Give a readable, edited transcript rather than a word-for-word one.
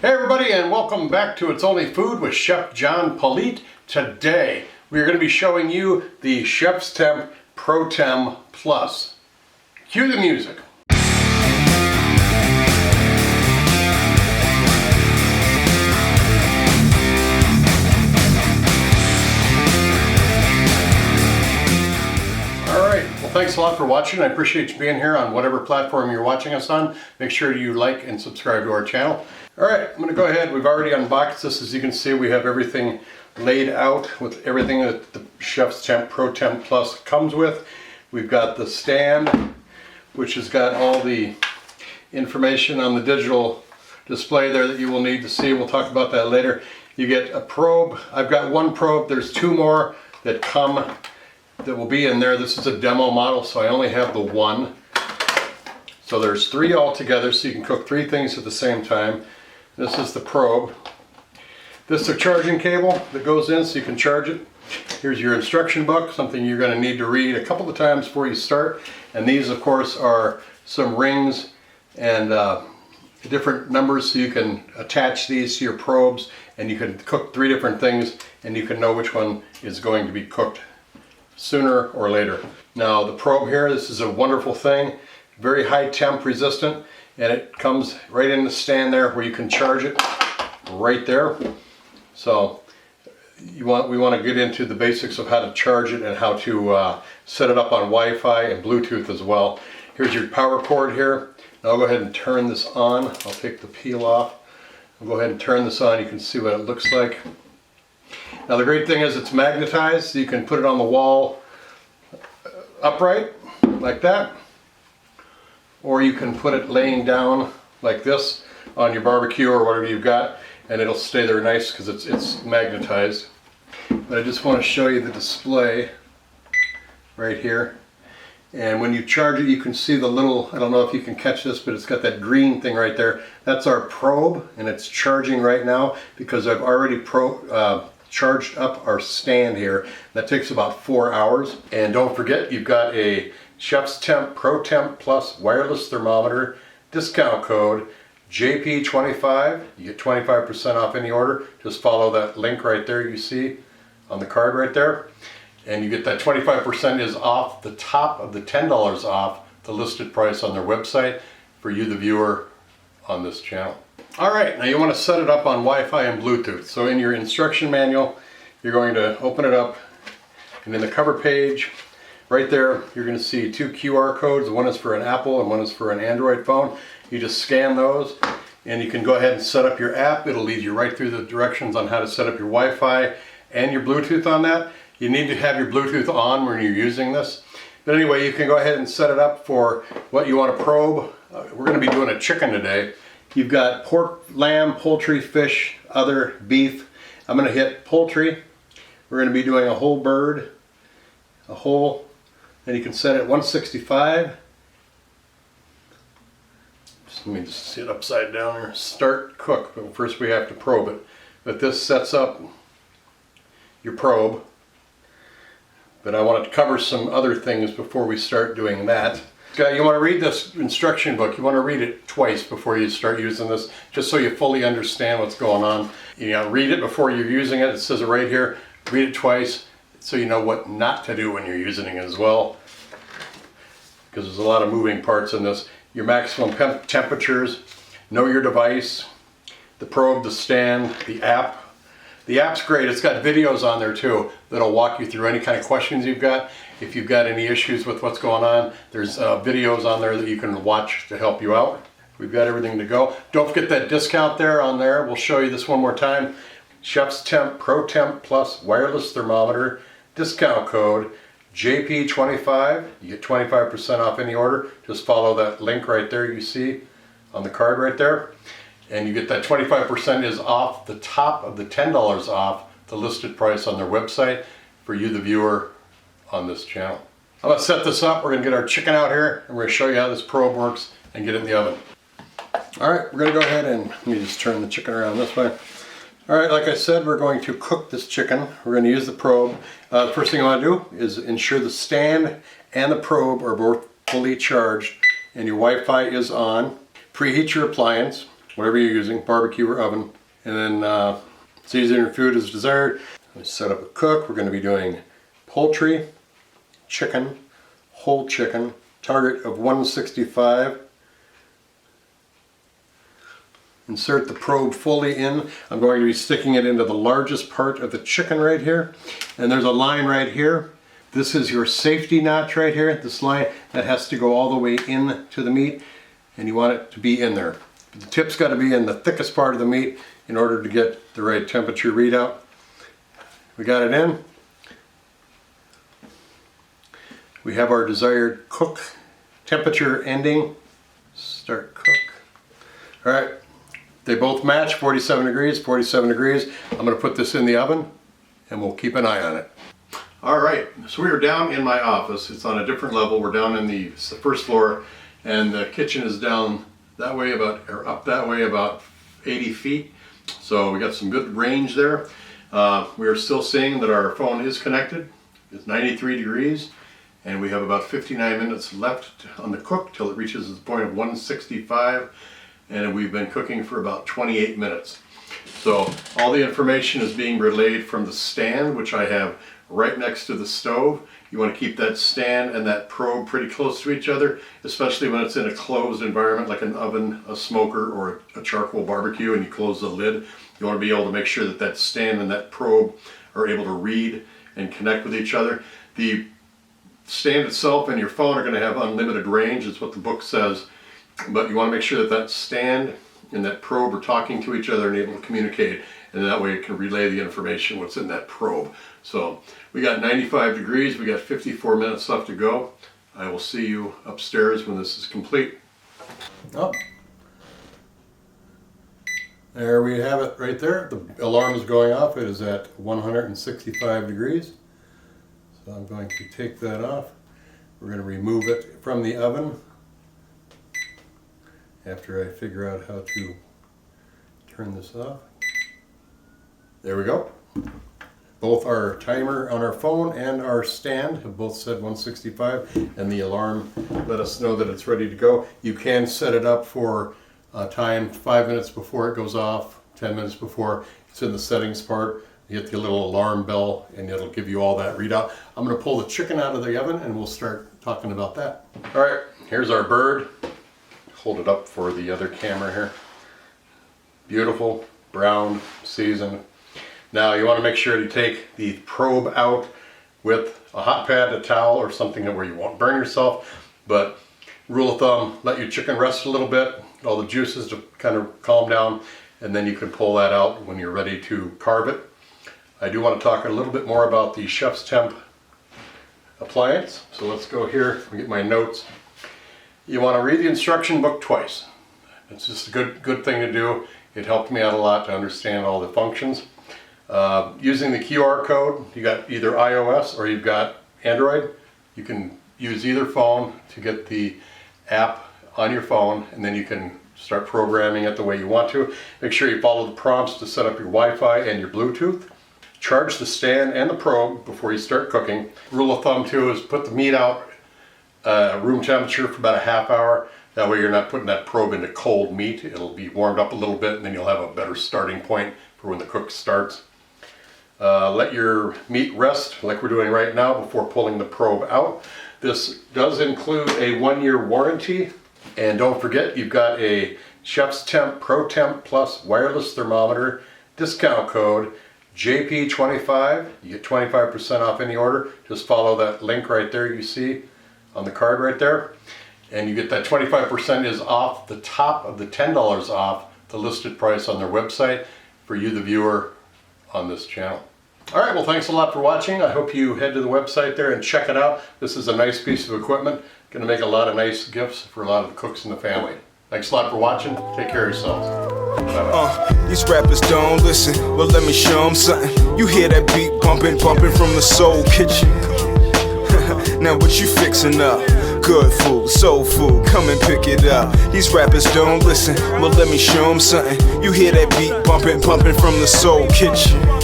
Hey everybody, and welcome back to It's Only Food with Chef John Politte. Today we are going to be showing you the ChefsTemp ProTemp Plus. Cue the music. Thanks a lot for watching. I appreciate you being here on whatever platform you're watching us on. Make sure you like and subscribe to our channel. Alright, I'm going to go ahead. We've already unboxed this. As you can see, we have everything laid out with everything that the ChefsTemp ProTemp Plus comes with. We've got the stand, which has got all the information on the digital display there that you will need to see. We'll talk about that later. You get a probe. I've got one probe. There's two more that come that will be in there. This is a demo model, so I only have the one. So there's three altogether, so you can cook three things at the same time. This is the probe. This is a charging cable that goes in so you can charge it. Here's your instruction book, something you're going to need to read a couple of times before you start. And these, of course, are some rings and different numbers, so you can attach these to your probes and you can cook three different things and you can know which one is going to be cooked sooner or later. Now the probe here, this is a wonderful thing, very high temp resistant, and it comes right in the stand there where you can charge it right there. So we want to get into the basics of how to charge it and how to set it up on Wi-Fi and Bluetooth as well. Here's your power cord here. Now I'll go ahead and turn this on. I'll take the peel off. I'll go ahead and turn this on. You can see what it looks like. Now the great thing is it's magnetized, so you can put it on the wall upright like that, or you can put it laying down like this on your barbecue or whatever you've got, and it'll stay there nice because it's magnetized. But I just want to show you the display right here, and when you charge it you can see the little, I don't know if you can catch this, but it's got that green thing right there. That's our probe, and it's charging right now because I've already charged up our stand here. That takes about 4 hours. And don't forget, you've got a ChefsTemp ProTemp Plus wireless thermometer, discount code JP25. You get 25% off any order. Just follow that link right there you see on the card right there. And you get that 25% is off the top of the $10 off the listed price on their website for you, the viewer, on this channel. Alright, now you want to set it up on Wi-Fi and Bluetooth. So in your instruction manual, you're going to open it up, and in the cover page, right there, you're going to see two QR codes. One is for an Apple and one is for an Android phone. You just scan those, and you can go ahead and set up your app. It'll lead you right through the directions on how to set up your Wi-Fi and your Bluetooth on that. You need to have your Bluetooth on when you're using this. But anyway, you can go ahead and set it up for what you want to probe. We're going to be doing a chicken today. You've got pork, lamb, poultry, fish, other, beef. I'm going to hit poultry. We're going to be doing a whole bird, a whole, and you can set it at 165. Let me just sit upside down here. Start cook, but first we have to probe it. But this sets up your probe. But I want to cover some other things before we start doing that. You want to read this instruction book. You want to read it twice before you start using this, just so you fully understand what's going on. You know, read it before you're using it. It says it right here. Read it twice so you know what not to do when you're using it as well, because there's a lot of moving parts in this. Your maximum temperatures, know your device, the probe, the stand, the app. The app's great. It's got videos on there too that'll walk you through any kind of questions you've got. If you've got any issues with what's going on, there's videos on there that you can watch to help you out. We've got everything to go. Don't forget that discount there on there. We'll show you this one more time. ChefsTemp ProTemp Plus wireless thermometer, discount code JP25. You get 25% off any order. Just follow that link right there you see on the card right there. And you get that 25% is off the top of the $10 off the listed price on their website for you, the viewer, on this channel. I'm going to set this up. We're going to get our chicken out here, and we're going to show you how this probe works and get it in the oven. Alright, we're going to go ahead and let me just turn the chicken around this way. Alright, like I said, we're going to cook this chicken. We're going to use the probe. The first thing I want to do is ensure the stand and the probe are both fully charged and your Wi-Fi is on. Preheat your appliance. whatever you're using, barbecue or oven. And then season your food as desired. Let's set up a cook. We're going to be doing poultry, chicken, whole chicken, target of 165. Insert the probe fully in. I'm going to be sticking it into the largest part of the chicken right here. And there's a line right here. This is your safety notch right here. This line that has to go all the way in to the meat, and you want it to be in there. But the tip's got to be in the thickest part of the meat in order to get the right temperature readout. We got it in. We have our desired cook temperature ending. Start cook. All right. They both match, 47 degrees, 47 degrees. I'm going to put this in the oven and we'll keep an eye on it. All right, so we are down in my office. It's on a different level. We're down in the first floor and the kitchen is down that way or up that way about 80 feet. So we got some good range there. We are still seeing that our phone is connected. It's 93 degrees and we have about 59 minutes left on the cook till it reaches the point of 165. And we've been cooking for about 28 minutes. So all the information is being relayed from the stand, which I have right next to the stove. You want to keep that stand and that probe pretty close to each other, especially when it's in a closed environment like an oven, a smoker, or a charcoal barbecue, and you close the lid. You want to be able to make sure that that stand and that probe are able to read and connect with each other. The stand itself and your phone are going to have unlimited range, is what the book says. But you want to make sure that that stand and that probe are talking to each other and able to communicate, and that way it can relay the information what's in that probe. So we got 95 degrees, we got 54 minutes left to go. I will see you upstairs when this is complete. Oh. There we have it right there. The alarm is going off. It is at 165 degrees. So I'm going to take that off. We're going to remove it from the oven after I figure out how to turn this off. There we go. Both our timer on our phone and our stand have both said 165, and the alarm let us know that it's ready to go. You can set it up for time 5 minutes before it goes off, 10 minutes before. It's in the settings part. You hit the little alarm bell and it'll give you all that readout. I'm going to pull the chicken out of the oven and we'll start talking about that. All right, here's our bird. Hold it up for the other camera here. Beautiful, brown, seasoned. Now you want to make sure you take the probe out with a hot pad, a towel, or something where you won't burn yourself. But rule of thumb, let your chicken rest a little bit, all the juices to kind of calm down, and then you can pull that out when you're ready to carve it. I do want to talk a little bit more about the ChefsTemp appliance. So let's go here and get my notes. You want to read the instruction book twice. It's just a good thing to do. It helped me out a lot to understand all the functions. Using the QR code, you got either iOS or you've got Android. You can use either phone to get the app on your phone, and then you can start programming it the way you want to. Make sure you follow the prompts to set up your Wi-Fi and your Bluetooth. Charge the stand and the probe before you start cooking. Rule of thumb too is put the meat out room temperature for about a half hour. That way you're not putting that probe into cold meat. It'll be warmed up a little bit and then you'll have a better starting point for when the cook starts. Let your meat rest like we're doing right now before pulling the probe out. This does include a 1-year warranty. And don't forget, you've got a ChefsTemp ProTemp Plus wireless thermometer discount code JP25. You get 25% off any order. Just follow that link right there you see on the card right there, and you get that 25% is off the top of the $10 off the listed price on their website for you, the viewer, on this channel. All right, well, thanks a lot for watching. I hope you head to the website there and check it out. This is a nice piece of equipment. Going to make a lot of nice gifts for a lot of the cooks in the family. Thanks a lot for watching. Take care of yourselves. These rappers don't listen, well let me show them something. You hear that beat bumping from the soul kitchen. Now what you fixing up? Good food, soul food, come and pick it up. These rappers don't listen, well let me show them something. You hear that beat bumping from the soul kitchen.